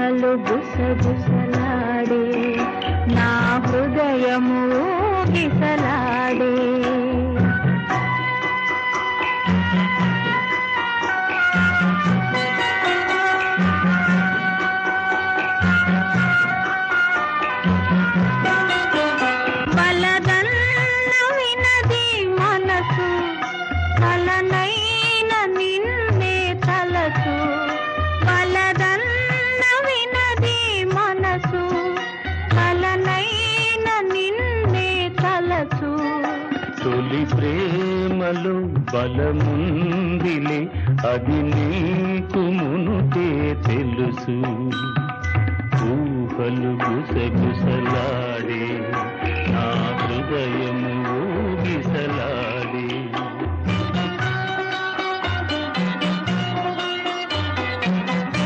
ఊహలు గుసగుసలాడే నా హృదయము గిసలాడే బలదన్న వినది మనసు కలనైన నిన్నే తలసు బలదన్న వినది మనసు కలనైన నిన్నే తలసు తొలి ప్రేమలో బలముందిలే అది నీకు మునుపే తెలుసు ఊహలు గుసగుసలాడే నా హృదయము